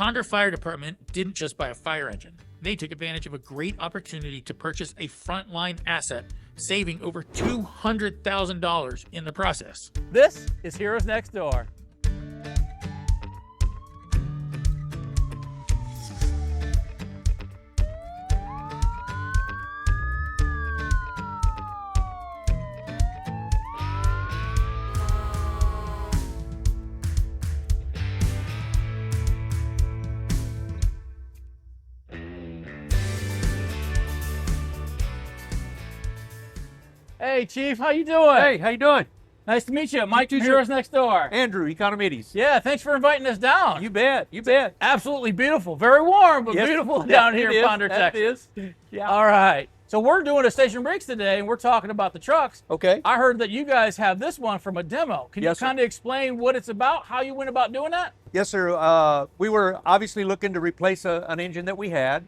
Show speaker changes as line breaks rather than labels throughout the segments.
Ponder Fire Department didn't just buy a fire engine. They took advantage of a great opportunity to purchase a frontline asset, saving over $200,000 in the process.
This is Heroes Next Door. Hey, Chief, how you doing?
Hey, how you doing?
Nice to meet you. Mike from
too,
Heroes Next Door.
Andrew, Economides.
Yeah, thanks for inviting us down.
You bet, you bet.
Absolutely beautiful. Very warm, but
Yes,
beautiful
yeah,
down here
it
in
is,
Ponder,
that
Texas.
is. Yeah.
All right. So we're doing a station breaks today, and we're talking about the trucks.
Okay.
I heard that you guys have this one from a demo. Can
Yes,
you kind of explain what it's about, how you went about doing that?
Yes, sir. We were obviously looking to replace an engine that we had.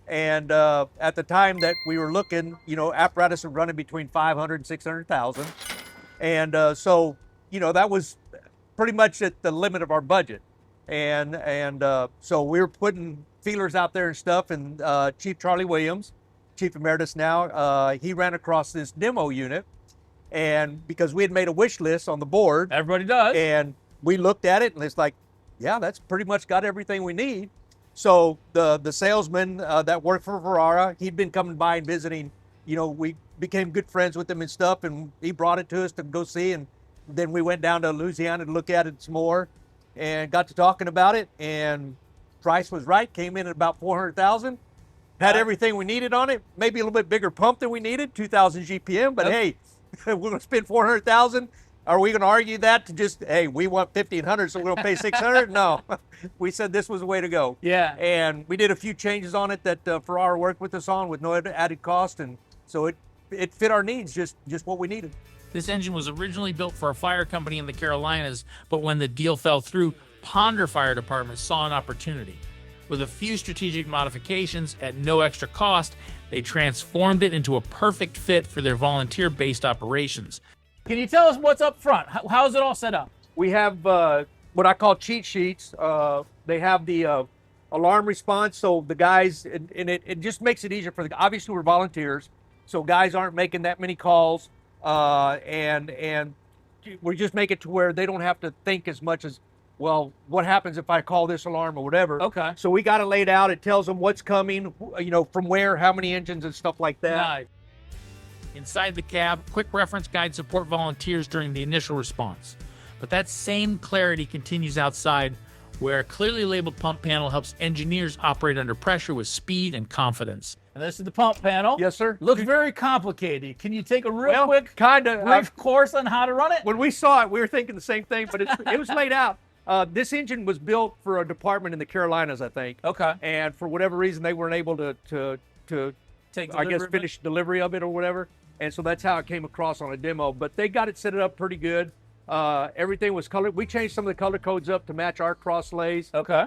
And at the time that we were looking, you know, Apparatus was running between 500 and 600,000. And so, you know, that was pretty much at the limit of our budget. And so we were putting feelers out there and stuff. And Chief Charlie Williams, Chief Emeritus now, he ran across this demo unit. And because we had made a wish list on the board.
Everybody does.
And we looked at it and it's like, yeah, that's pretty much got everything we need. So the salesman that worked for Ferrara, he'd been coming by and visiting. You know, we became good friends with him and stuff, and he brought it to us to go see. And then we went down to Louisiana to look at it some more, and got to talking about it. And price was right. Came in at about 400,000. Had everything we needed on it. Maybe a little bit bigger pump than we needed, 2,000 GPM. But hey, we're going to spend 400,000. Are we going to argue that to just, hey, we want 1,500, so we're going to pay 600? No, we said this was the way to go.
Yeah.
And we did a few changes on it that Ferrara worked with us on with no added cost, and so it fit our needs, just what we needed.
This engine was originally built for a fire company in the Carolinas, but when the deal fell through, Ponder Fire Department saw an opportunity. With a few strategic modifications at no extra cost, they transformed it into a perfect fit for their volunteer-based operations.
Can you tell us what's up front? How's it all set up?
We have what I call cheat sheets. They have the alarm response, so the guys, and it just makes it easier for the, obviously we're volunteers, so guys aren't making that many calls, and we just make it to where they don't have to think as much as, well, what happens if I call this alarm or whatever.
Okay.
So we got it laid out. It tells them what's coming, you know, from where, how many engines and stuff like that.
Nice.
Inside the cab, quick reference guides support volunteers during the initial response. But that same clarity continues outside, where a clearly labeled pump panel helps engineers operate under pressure with speed and confidence.
And this is the pump panel.
Yes, sir.
Looks very complicated. Can you take a real
Well,
quick
kind of
brief course on how to run it?
When we saw it, we were thinking the same thing, but it was laid out. This engine was built for a department in the Carolinas, I think.
Okay.
And for whatever reason, they weren't able to
Take
I guess,
delivery of it?
finish delivery of it or whatever. And so that's how it came across on a demo. But they got it set up pretty good. Everything was colored. We changed some of the color codes up to match our cross lays.
Okay.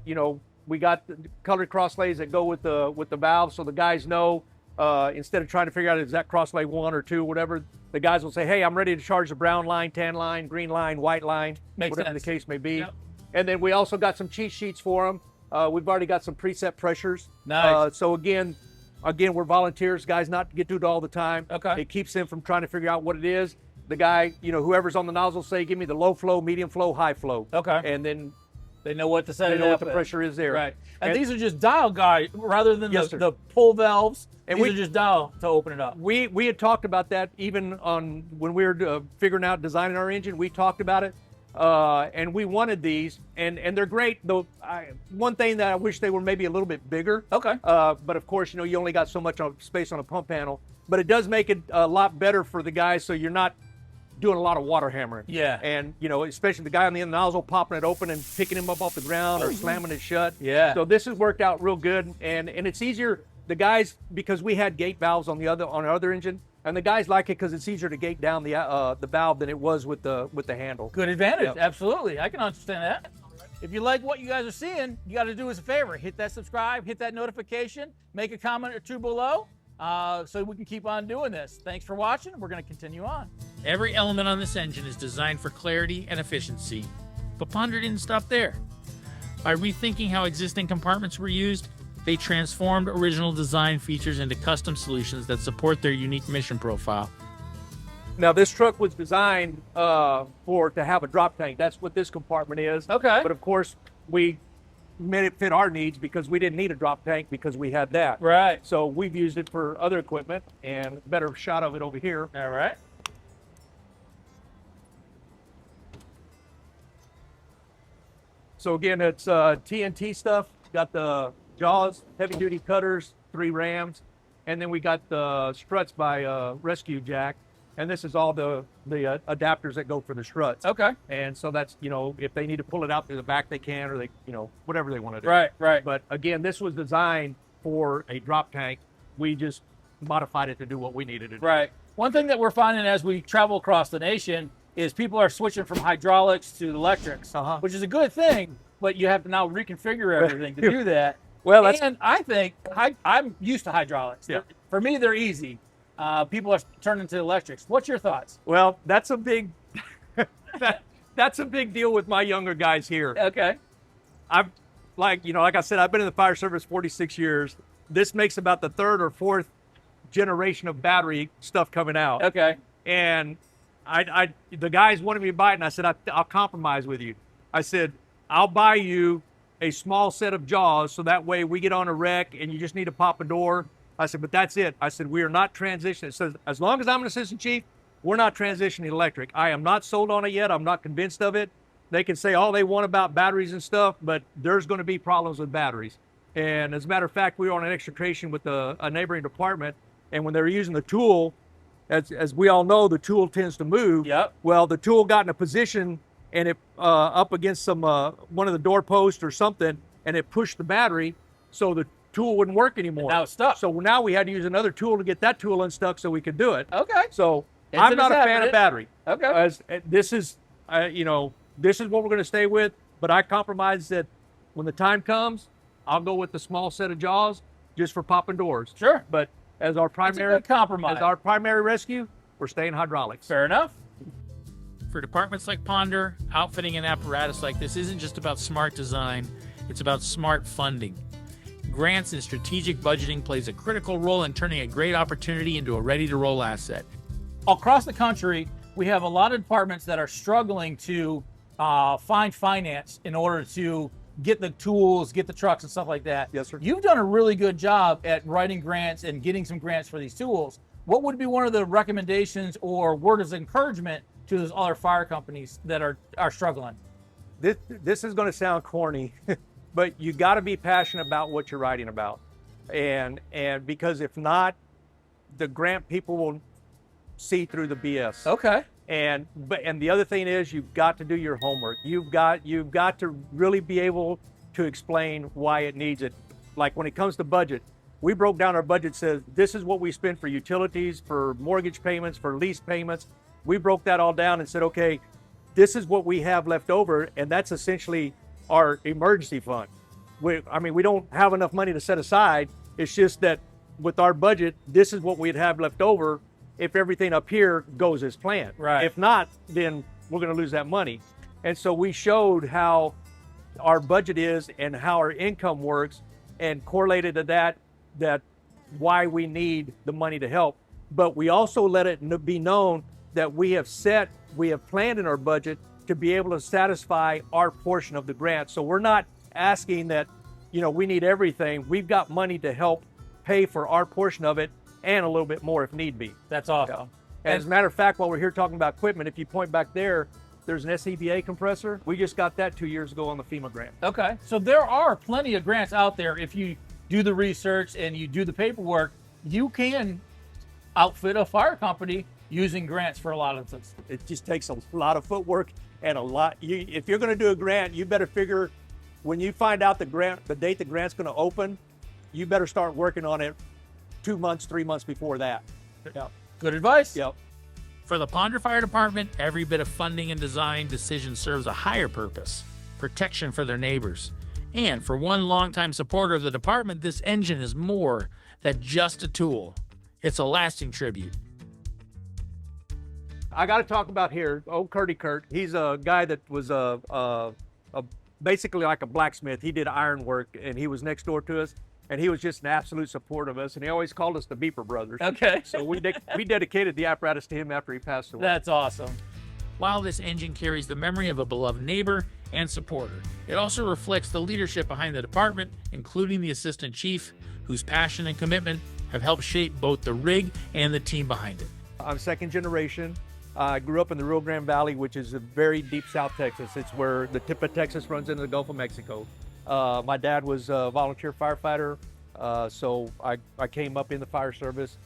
You know, we got the colored cross lays that go with the valve, so the guys know. Instead of trying to figure out is that cross lay 1 or 2, whatever, the guys will say, hey, I'm ready to charge the brown line, tan line, green line, white line,
Makes
whatever
sense.
the case may be.
Yep.
And then we also got some cheat sheets for them. We've already got some preset pressures.
Nice.
So again, we're volunteers, guys, not to get to it all the time.
Okay.
It keeps them from trying to figure out what it is. The guy, you know, whoever's on the nozzle say, give me the low flow, medium flow, high flow.
Okay.
And then
They know what to set
they
it
know what
up
the
at.
pressure is there.
Right. And,
And-
these are just dial guide rather than
Yes, sir.
the pull valves.
And
These
we-
are just dial to open it up.
We had talked about that even on when we were figuring out designing our engine. We talked about it, and we wanted these, and they're great. Though one thing that I wish they were maybe a little bit bigger.
Okay.
But of course, you know, you only got so much space on a pump panel. But it does make it a lot better for the guys, so you're not doing a lot of water hammering.
Yeah.
And you know, especially the guy on the end of the nozzle popping it open and picking him up off the ground or slamming it shut.
Yeah.
So this has worked out real good, and it's easier. The guys, because we had gate valves on our other engine, and the guys like it because it's easier to gate down the valve than it was with the handle.
Good advantage.
Yep.
Absolutely. I can understand that. If you like what you guys are seeing, you got to do us a favor. Hit that subscribe, hit that notification, make a comment or two below so we can keep on doing this. Thanks for watching. We're going to continue on.
Every element on this engine is designed for clarity and efficiency, but Ponder didn't stop there. By rethinking how existing compartments were used, they transformed original design features into custom solutions that support their unique mission profile.
Now, this truck was designed to have a drop tank. That's what this compartment is.
Okay.
But of course, we made it fit our needs because we didn't need a drop tank because we had that.
Right.
So we've used it for other equipment, and better shot of it over here.
All right.
So again, it's TNT stuff. Got the jaws, heavy duty cutters, 3 rams, and then we got the struts by Rescue Jack. And this is all the adapters that go for the struts.
Okay.
And so that's, if they need to pull it out through the back, they can, or they, whatever they want to do.
Right, right.
But again, this was designed for a drop tank. We just modified it to do what we needed to do.
Right. One thing that we're finding as we travel across the nation is people are switching from hydraulics to electrics, which is a good thing, but you have to now reconfigure everything to do that.
Well,
and I think I'm used to hydraulics.
Yeah.
For me, they're easy. People are turning to electrics. What's your thoughts?
Well, that's a big that's a big deal with my younger guys here.
Okay.
I've like I said, I've been in the fire service 46 years. This makes about the 3rd or 4th generation of battery stuff coming out.
Okay.
And the guys wanted me to buy it, and I said, I'll compromise with you. I said, I'll buy you a small set of jaws, so that way we get on a wreck and you just need to pop a door. I said, but that's it. I said, we are not transitioning. It says, as long as I'm an assistant chief, we're not transitioning electric. I am not sold on it yet. I'm not convinced of it. They can say all they want about batteries and stuff, but there's going to be problems with batteries. And as a matter of fact, we were on an extrication with a neighboring department, and when they were using the tool, as we all know, the tool tends to move.
Yep.
Well, the tool got in a position, and it up against some one of the doorposts or something, and it pushed the battery, so the tool wouldn't work anymore.
And now it's stuck.
So now we had to use another tool to get that tool unstuck so we could do it.
Okay.
So I'm not a fan of battery.
Okay.
As this is, this is what we're going to stay with. But I compromise that when the time comes, I'll go with the small set of jaws just for popping doors.
Sure.
But as our primary
compromise,
as our primary rescue, we're staying hydraulics.
Fair enough.
For departments like Ponder, outfitting an apparatus like this isn't just about smart design, it's about smart funding. Grants and strategic budgeting plays a critical role in turning a great opportunity into a ready-to-roll asset.
Across the country, we have a lot of departments that are struggling to find finance in order to get the tools, get the trucks and stuff like that.
Yes, sir.
You've done a really good job at writing grants and getting some grants for these tools. What would be one of the recommendations or word of encouragement to those other fire companies that are struggling?
This is going to sound corny, but you got to be passionate about what you're writing about, and because if not, the grant people will see through the BS.
Okay.
And the other thing is, you've got to do your homework. You've got to really be able to explain why it needs it. Like when it comes to budget, we broke down our budget. Says this is what we spend for utilities, for mortgage payments, for lease payments. We broke that all down and said, okay, this is what we have left over, and that's essentially our emergency fund. We don't have enough money to set aside. It's just that with our budget, this is what we'd have left over if everything up here goes as planned.
Right.
If not, then we're going to lose that money. And so we showed how our budget is and how our income works, and correlated to that why we need the money to help. But we also let it be known that we have planned in our budget to be able to satisfy our portion of the grant. So we're not asking that, we need everything. We've got money to help pay for our portion of it and a little bit more if need be.
That's awesome.
Yeah. And as a matter of fact, while we're here talking about equipment, if you point back there, there's an SCBA compressor. We just got that 2 years ago on the FEMA grant.
Okay. So there are plenty of grants out there. If you do the research and you do the paperwork, you can outfit a fire company using grants for a lot of things.
It just takes a lot of footwork and a lot. If you're going to do a grant, you better figure when you find out the date the grant's going to open, you better start working on it 2 months, 3 months before that. Yeah.
Good advice.
Yep.
For the Ponder Fire Department, every bit of funding and design decision serves a higher purpose, protection for their neighbors. And for one longtime supporter of the department, this engine is more than just a tool. It's a lasting tribute.
I got to talk about here, old Kurt. He's a guy that was a basically like a blacksmith. He did iron work, and he was next door to us, and he was just an absolute support of us, and he always called us the Beeper Brothers.
Okay.
So we dedicated the apparatus to him after he passed away.
That's awesome.
While this engine carries the memory of a beloved neighbor and supporter, it also reflects the leadership behind the department, including the assistant chief, whose passion and commitment have helped shape both the rig and the team behind it.
I'm second generation. I grew up in the Rio Grande Valley, which is a very deep South Texas. It's where the tip of Texas runs into the Gulf of Mexico. My dad was a volunteer firefighter, so I came up in the fire service.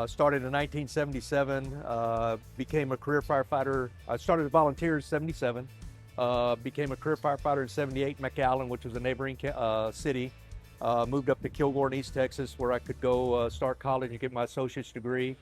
Started in 1977, became a career firefighter. I started as a volunteer in 77, became a career firefighter in 78 in McAllen, which was a neighboring city. Moved up to Kilgore in East Texas, where I could go start college and get my associate's degree.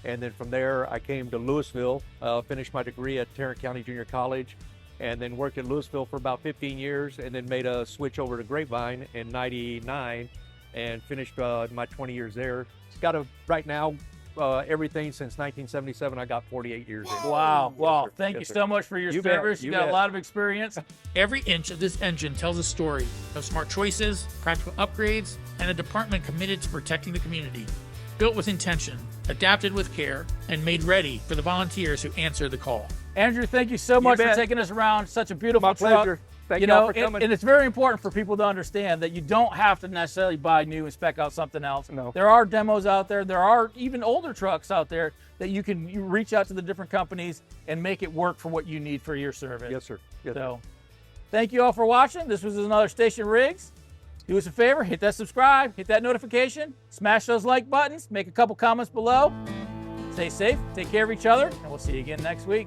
And then from there, I came to Louisville, finished my degree at Tarrant County Junior College, and then worked at Louisville for about 15 years, and then made a switch over to Grapevine in 99 and finished my 20 years there. It's got right now, everything since 1977, I got 48 years in.
Wow.
Yes,
Wow.
sir.
Thank
Yes,
you
sir.
so much for your
You bet.
service. You
You
got
bet.
a lot of experience.
Every inch of this engine tells a story of smart choices, practical upgrades, and a department committed to protecting the community. Built with intention, adapted with care, and made ready for the volunteers who answer the call.
Andrew, thank you so much for
bet.
taking us around. Such a beautiful
My
truck.
pleasure. Thank you all for coming.
And it's very important for people to understand that you don't have to necessarily buy new and spec out something else.
No.
There are demos out there. There are even older trucks out there that you reach out to the different companies and make it work for what you need for your service.
Yes, sir. Yes, sir.
So, thank you all for watching. This was another Station Rigs. Do us a favor, hit that subscribe, hit that notification, smash those like buttons, make a couple comments below. Stay safe, take care of each other, and we'll see you again next week.